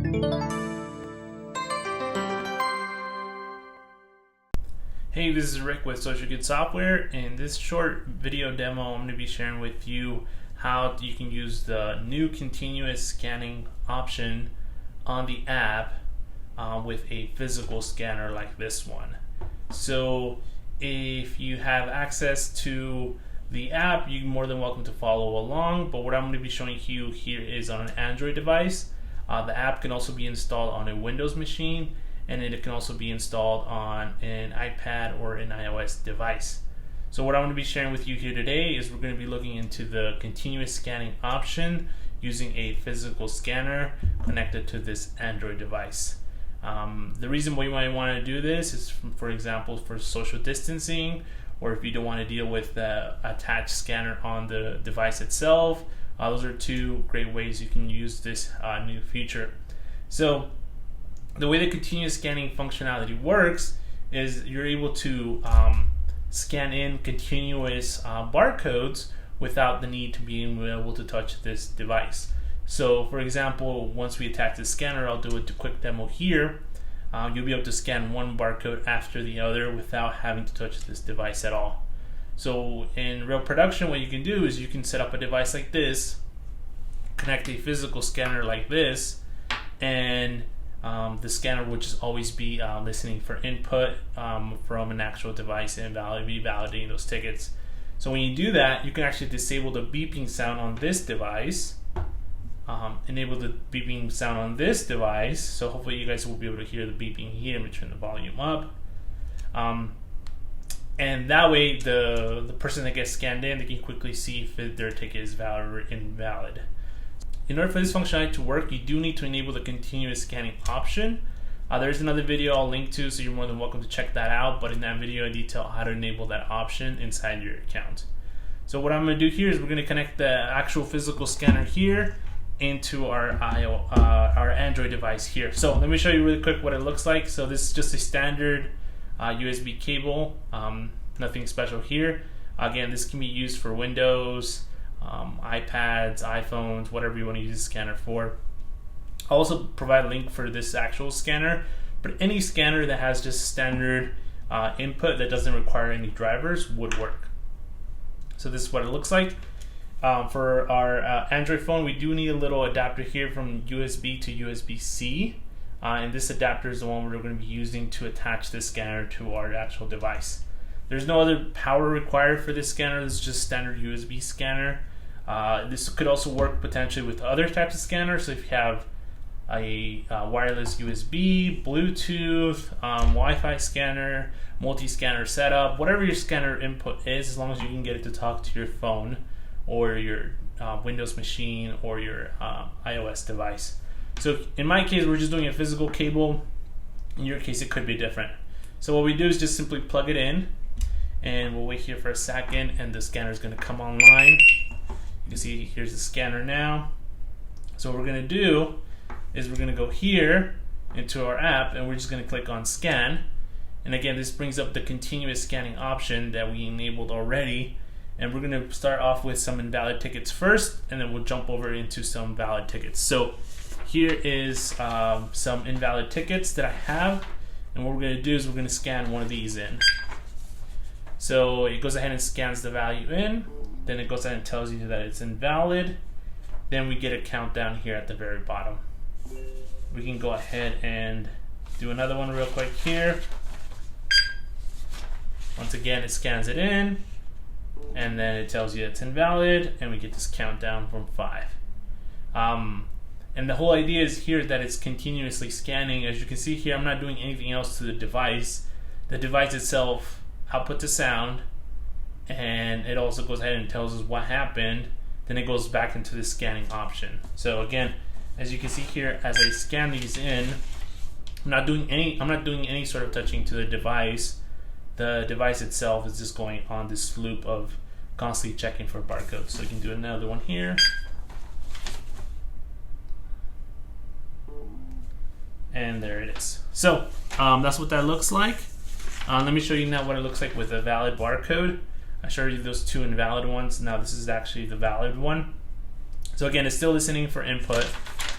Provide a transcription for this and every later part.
Hey, this is Rick with Social Good Software. In this short video demo, I'm going to be sharing with you how you can use the new continuous scanning option on the app with a physical scanner like this one. So if you have access to the app, you're more than welcome to follow along, but what I'm going to be showing you here is on an Android device. The app can also be installed on a Windows machine, and it can also be installed on an iPad or an iOS device. So what I'm going to be sharing with you here today is we're going to be looking into the continuous scanning option using a physical scanner connected to this Android device. The reason why you might want to do this is, for example, for social distancing, or if you don't want to deal with the attached scanner on the device itself. Those are two great ways you can use this new feature. So the way the continuous scanning functionality works is you're able to scan in continuous barcodes without the need to being able to touch this device. So for example, once we attach the scanner, I'll do a quick demo here. You'll be able to scan one barcode after the other without having to touch this device at all. So in real production, what you can do is you can set up a device like this, connect a physical scanner like this, and the scanner will just always be listening for input from an actual device and be validating those tickets. So when you do that, you can actually disable the beeping sound on this device, enable the beeping sound on this device. So hopefully you guys will be able to hear the beeping here. Let me turn the volume up. And that way the person that gets scanned in, they can quickly see if their ticket is valid or invalid. In order for this functionality to work, you do need to enable the continuous scanning option. There's another video I'll link to, so you're more than welcome to check that out. But in that video, I detail how to enable that option inside your account. So what I'm going to do here is we're going to connect the actual physical scanner here into our Android device here. So let me show you really quick what it looks like. So this is just a standard USB cable, nothing special here. Again, this can be used for Windows, iPads, iPhones, whatever you want to use the scanner for. I'll also provide a link for this actual scanner, but any scanner that has just standard input that doesn't require any drivers would work. So this is what it looks like. For our Android phone, we do need a little adapter here from USB to USB-C, and this adapter is the one we're going to be using to attach this scanner to our actual device. There's no other power required for this scanner. This is just standard USB scanner. This could also work potentially with other types of scanners. So if you have a wireless USB, Bluetooth, Wi-Fi scanner, multi-scanner setup, whatever your scanner input is, as long as you can get it to talk to your phone or your Windows machine or your iOS device. So in my case, we're just doing a physical cable. In your case, it could be different. So what we do is just simply plug it in, and we'll wait here for a second, and the scanner is going to come online. You can see here's the scanner now. So what we're going to do is we're going to go here into our app, and we're just going to click on scan. And again, this brings up the continuous scanning option that we enabled already. And we're going to start off with some invalid tickets first, and then we'll jump over into some valid tickets. So here is some invalid tickets that I have, and what we're going to do is we're going to scan one of these in. So it goes ahead and scans the value in, then it goes ahead and tells you that it's invalid. Then we get a countdown here at the very bottom. We can go ahead and do another one real quick here. Once again, it scans it in, and then it tells you it's invalid, and we get this countdown from 5. And the whole idea is here that it's continuously scanning. As you can see here, I'm not doing anything else to the device. The device itself outputs a sound, and it also goes ahead and tells us what happened. Then it goes back into the scanning option. So again, as you can see here, as I scan these in, I'm not doing any sort of touching to the device. The device itself is just going on this loop of constantly checking for barcodes. So you can do another one here. And there it is. So that's what that looks like. Let me show you now what it looks like with a valid barcode. I showed you those two invalid ones. Now this is actually the valid one. So again, it's still listening for input.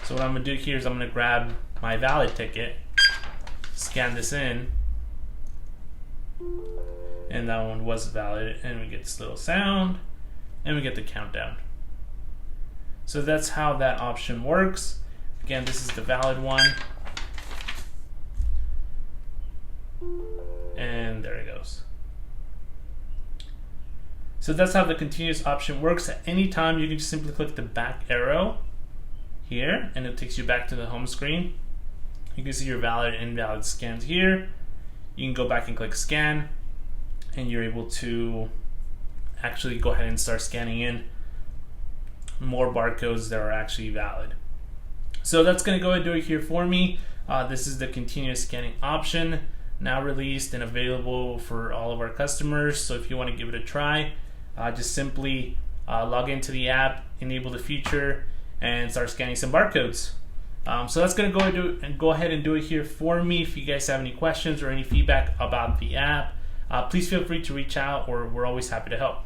So what I'm going to do here is I'm going to grab my valid ticket, scan this in, and that one was valid, and we get this little sound, and we get the countdown. So that's how that option works. Again, this is the valid one, and there it goes. So that's how the continuous option works. At any time, you can just simply click the back arrow here, and it takes you back to the home screen. You can see your valid and invalid scans here. You can go back and click scan, and you're able to actually go ahead and start scanning in more barcodes that are actually valid. So that's going to go ahead and do it here for me. This is the continuous scanning option, now released and available for all of our customers. So if you want to give it a try, just simply log into the app, enable the feature, and start scanning some barcodes. So that's going to go ahead and do it here for me. If you guys have any questions or any feedback about the app, please feel free to reach out, or we're always happy to help.